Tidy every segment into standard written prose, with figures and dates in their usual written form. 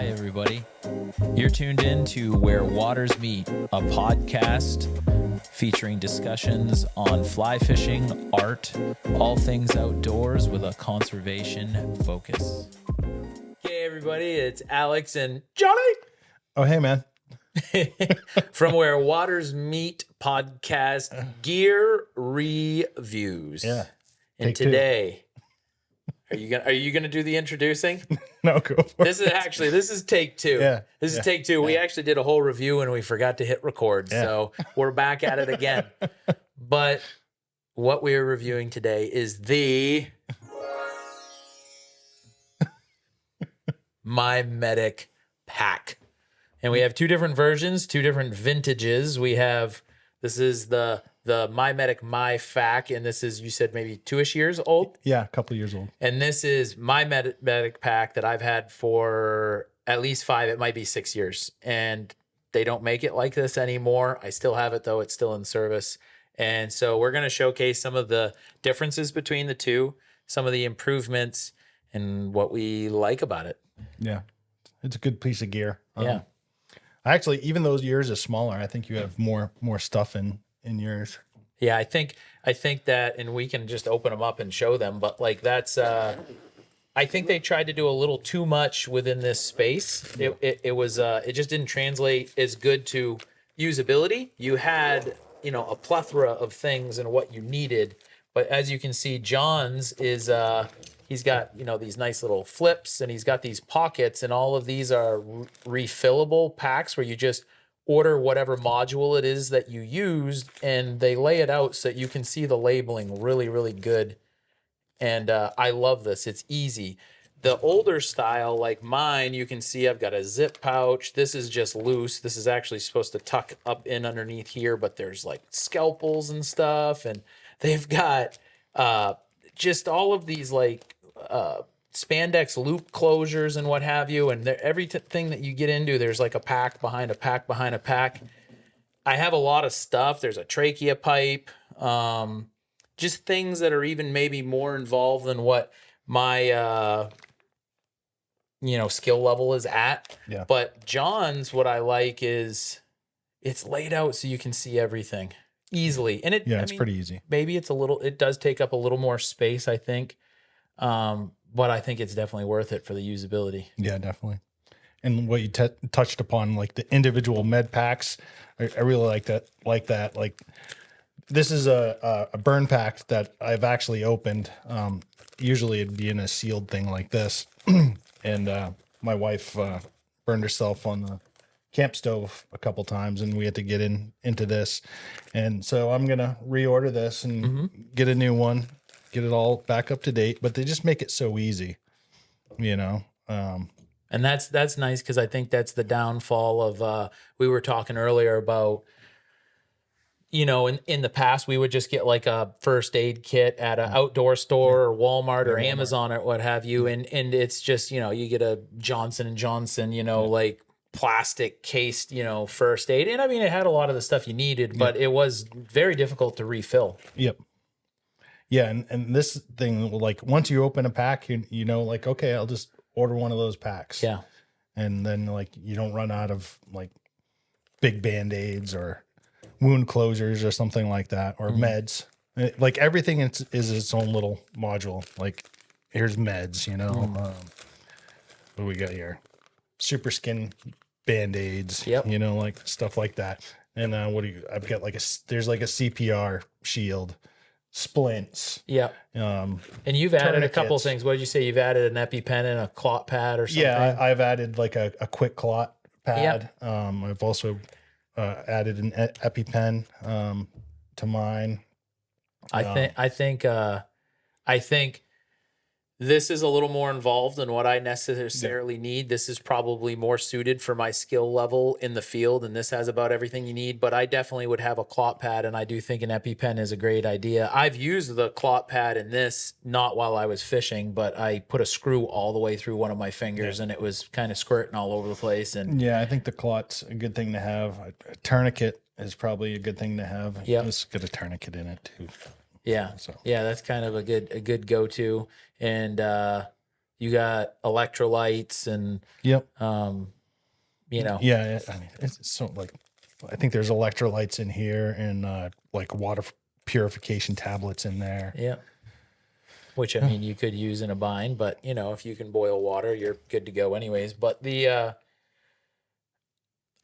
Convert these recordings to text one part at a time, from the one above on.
Hi, everybody. You're tuned in to Where Waters Meet, a podcast featuring discussions on fly fishing, art, all things outdoors with a conservation focus. Hey, everybody, it's Alex and Johnny Oh, hey, man. from Where Waters Meet podcast gear reviews. Yeah. And Take today, are you gonna do the introducing? No, go for This is take two. Yeah, This is yeah, take two. We actually did a whole review and we forgot to hit record. Yeah. So we're back at it again. But what we're reviewing today is the MyFAK pack. And we have two different versions, two different vintages. This is the MyFAK, and this is, you said, maybe 2-ish years old. Yeah, a couple of years old. And this is my MyFAK pack that I've had for at least 5, it might be 6 years. And they don't make it like this anymore. I still have it, though. It's still in service. And so we're going to showcase some of the differences between the two, some of the improvements, and what we like about it. Yeah, it's a good piece of gear. Yeah. Actually, even those yours is smaller. I think you have more stuff in yours. Yeah, I think that, and we can just open them up and show them, but like that's I think they tried to do a little too much within this space. It just didn't translate as good to usability. You had, a plethora of things and what you needed, but as you can see, John's is he's got, these nice little flips, and he's got these pockets, and all of these are refillable packs where you just order whatever module it is that you used, and they lay it out so that you can see the labeling really, really good. And I love this. It's easy. The older style, like mine, you can see I've got a zip pouch. This is just loose. This is actually supposed to tuck up in underneath here, but there's like scalpels and stuff. And they've got just all of these like spandex loop closures and what have you. And everything that you get into, there's like a pack behind a pack behind a pack. I have a lot of stuff. There's a trachea pipe, just things that are even maybe more involved than what my, skill level is at. Yeah. But John's, what I like is it's laid out so you can see everything easily. And it's pretty easy. Maybe it does take up a little more space, I think. But I think it's definitely worth it for the usability. Yeah, definitely. And what you touched upon, like the individual med packs, I really like that. Like this is a burn pack that I've actually opened. Usually it'd be in a sealed thing like this. And my wife burned herself on the camp stove a couple times, and we had to get into this. And so I'm gonna reorder this and get a new one, get it all back up to date. But they just make it so easy, And that's nice, because I think that's the downfall of we were talking earlier about, in the past we would just get like a first aid kit at an outdoor store or Walmart or Amazon or what have you, and it's just you get a Johnson & Johnson like plastic cased first aid, and I mean it had a lot of the stuff you needed, but it was very difficult to refill. Yep. Yeah, and this thing, like once you open a pack, like, okay, I'll just order one of those packs. Yeah. And then like you don't run out of like big Band-Aids or wound closures or something like that, or meds. Like everything is its own little module. Like here's meds, what we got here? Super skin Band-Aids, Yep. like stuff like that. And I've got there's like a CPR shield, splints. Yeah. And you've added a couple of things. What did you say? You've added an EpiPen and a clot pad or something? Yeah, I've added like a quick clot pad. Yep. I've also added an EpiPen to mine. I think this is a little more involved than what I necessarily need. This is probably more suited for my skill level in the field, and this has about everything you need. But I definitely would have a clot pad, and I do think an EpiPen is a great idea. I've used the clot pad in this, not while I was fishing, but I put a screw all the way through one of my fingers, and it was kind of squirting all over the place. And yeah, I think the clot's a good thing to have. A tourniquet is probably a good thing to have. Yeah, it's got a tourniquet in it too. Yeah. So yeah, that's kind of a good go-to. And you got electrolytes and, Yep. you know, Yeah. I mean, it's so like, I think there's electrolytes in here and like water purification tablets in there. yeah. Which I mean, you could use in a bind, but you know, if you can boil water, you're good to go anyways. But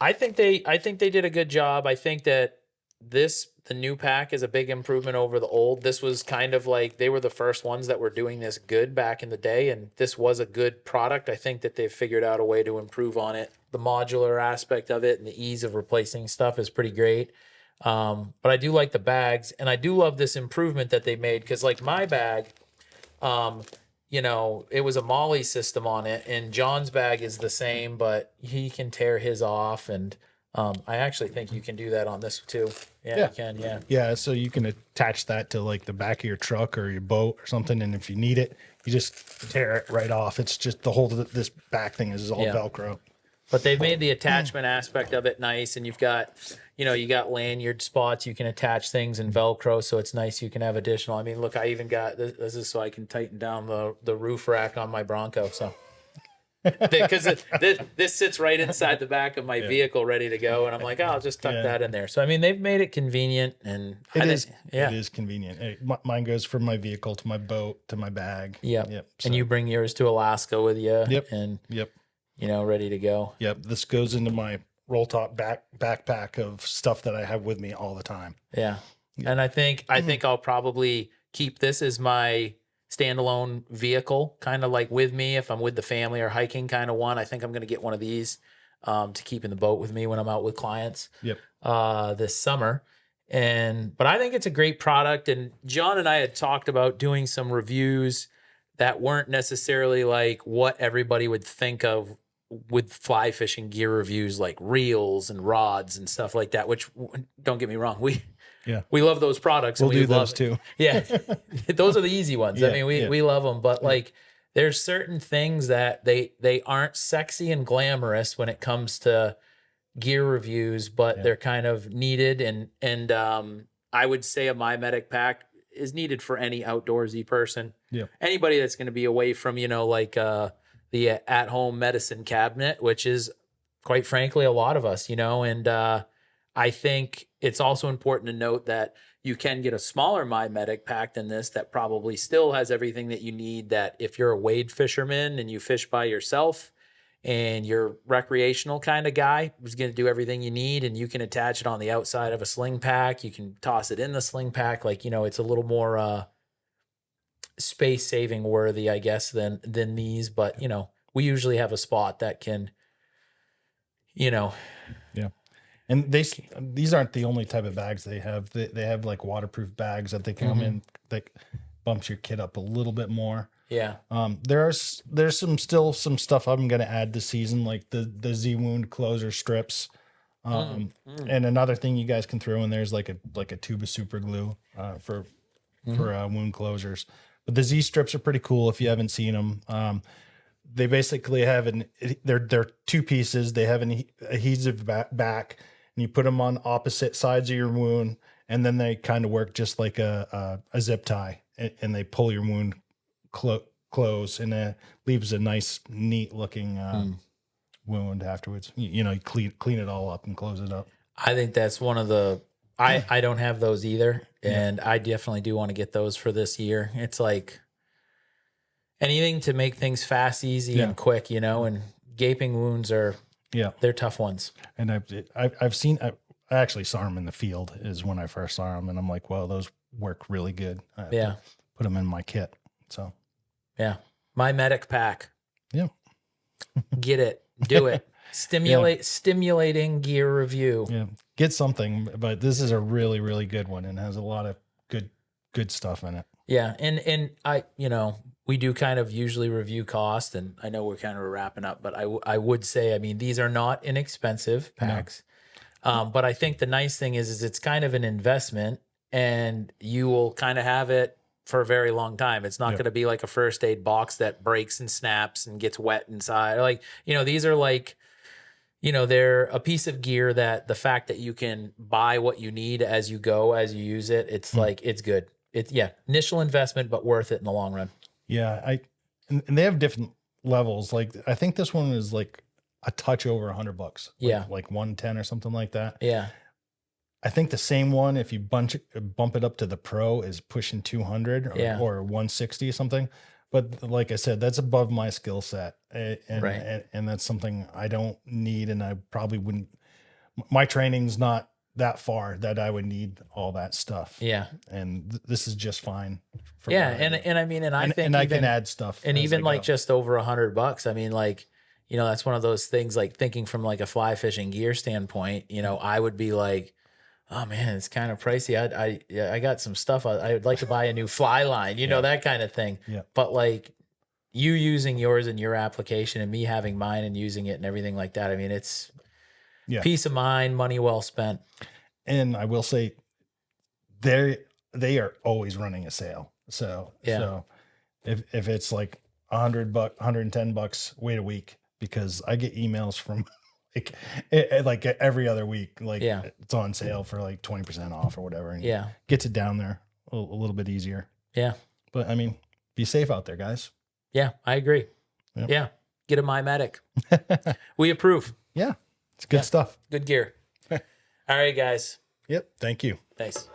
I think they did a good job. I think that the new pack is a big improvement over the old. This was kind of like they were the first ones that were doing this good back in the day, and this was a good product. I think that they've figured out a way to improve on it. The modular aspect of it and the ease of replacing stuff is pretty great. But I do like the bags, and I do love this improvement that they made because, like my bag, um, you know, it was a Molly system on it, and John's bag is the same, but he can tear his off, and I actually think you can do that on this too. Yeah, Yeah. you can. Yeah, Yeah. So you can attach that to like the back of your truck or your boat or something. And if you need it, you just tear it right off. It's just the whole of this back thing is all Yeah. Velcro. but they've made the attachment aspect of it nice, and you've got, you know, you got lanyard spots. You can attach things in Velcro, so it's nice. You can have additional. I mean, look, I even got this. This is so I can tighten down the roof rack on my Bronco. So. Because this sits right inside the back of my vehicle, ready to go, and I'm like, oh, I'll just tuck that in there. So I mean, they've made it convenient, and It is. yeah, It is convenient. Mine goes from my vehicle to my boat to my bag. yeah. Yep. And you bring yours to Alaska with you, Yep. and Yep. you know, ready to go. Yep. This goes into my roll top backpack of stuff that I have with me all the time. Yeah, and I think I'll probably keep this as my standalone vehicle, kind of like with me if I'm with the family or hiking, kind of one. I think I'm going to get one of these to keep in the boat with me when I'm out with clients. Yep. This summer. But I think it's a great product. And John and I had talked about doing some reviews that weren't necessarily like what everybody would think of with fly fishing gear reviews, like reels and rods and stuff like that, which, don't get me wrong, we love those products. We'll and we do love those too. Yeah. Those are the easy ones. I Yeah, mean, we love them, but like there's certain things that they aren't sexy and glamorous when it comes to gear reviews, but they're kind of needed. And I would say a MyMedic pack is needed for any outdoorsy person. Yeah. Anybody that's going to be away from, you know, like the at-home medicine cabinet, which is quite frankly a lot of us, you know. And I think it's also important to note that you can get a smaller MyMedic pack than this that probably still has everything that you need, that if you're a wade fisherman and you fish by yourself and you're recreational kind of guy, who's going to do everything you need, and you can attach it on the outside of a sling pack. You can toss it in the sling pack. Like, you know, it's a little more space saving worthy, I guess, than these. But, you know, we usually have a spot that can, you know. Yeah. And these aren't the only type of bags they have. They have like waterproof bags that they come in that bumps your kit up a little bit more. Yeah. There's some stuff I'm going to add this season, like the Z wound closer strips. And another thing you guys can throw in there is like a tube of super glue for wound closures. But the Z strips are pretty cool if you haven't seen them. They basically have they're two pieces. They have an adhesive back, and you put them on opposite sides of your wound, and then they kind of work just like a zip tie, and they pull your wound close, and it leaves a nice, neat looking wound afterwards. You know, you clean it all up and close it up. I think that's one of the. I don't have those either, and I definitely do want to get those for this year. It's like anything to make things fast, easy, and quick, you know. And gaping wounds they're tough ones. And I've seen. I actually saw them in the field is when I first saw them, and I'm like, well, those work really good. I have to put them in my kit. So yeah, MyMedic pack. Yeah, get it, do it. Stimulating gear review. Yeah, get something, but this is a really, really good one and has a lot of good stuff in it. Yeah, and I, you know, we do kind of usually review cost, and I know we're kind of wrapping up, but I would say, I mean, these are not inexpensive packs. No. But I think the nice thing is it's kind of an investment, and you will kind of have it for a very long time. It's not going to be like a first aid box that breaks and snaps and gets wet inside. Like, you know, these are like, you know, they're a piece of gear that the fact that you can buy what you need as you go, as you use it, it's like, it's good. It's initial investment, but worth it in the long run. Yeah. and they have different levels. Like I think this one is like a touch over $100. Yeah. Like 110 or something like that. Yeah. I think the same one, if you bump it up to the Pro, is pushing 200 Yeah. or 160 something. But like I said, that's above my skill set, and, Right. and that's something I don't need, and I probably wouldn't. My training's not that far that I would need all that stuff. Yeah. And this is just fine. For Yeah. what I do. And I mean, and I think and I even, can add stuff, and as even I like go. just over $100. I mean, like, you know, that's one of those things, like thinking from like a fly fishing gear standpoint, you know, I would be like, oh man, it's kind of pricey. I got some stuff. I would like to buy a new fly line, you know, that kind of thing. Yeah. But like you using yours in your application and me having mine and using it and everything like that. I mean, it's peace of mind, money well spent. And I will say they are always running a sale. So, so if it's like $100, $110, wait a week, because I get emails from like every other week, like it's on sale for like 20% off or whatever. And gets it down there a little bit easier. Yeah. But I mean, be safe out there, guys. Yeah, I agree. Yep. Yeah. Get a MyFAK. We approve. Yeah. It's good stuff. Good gear. All right, guys. Yep. Thank you. Thanks.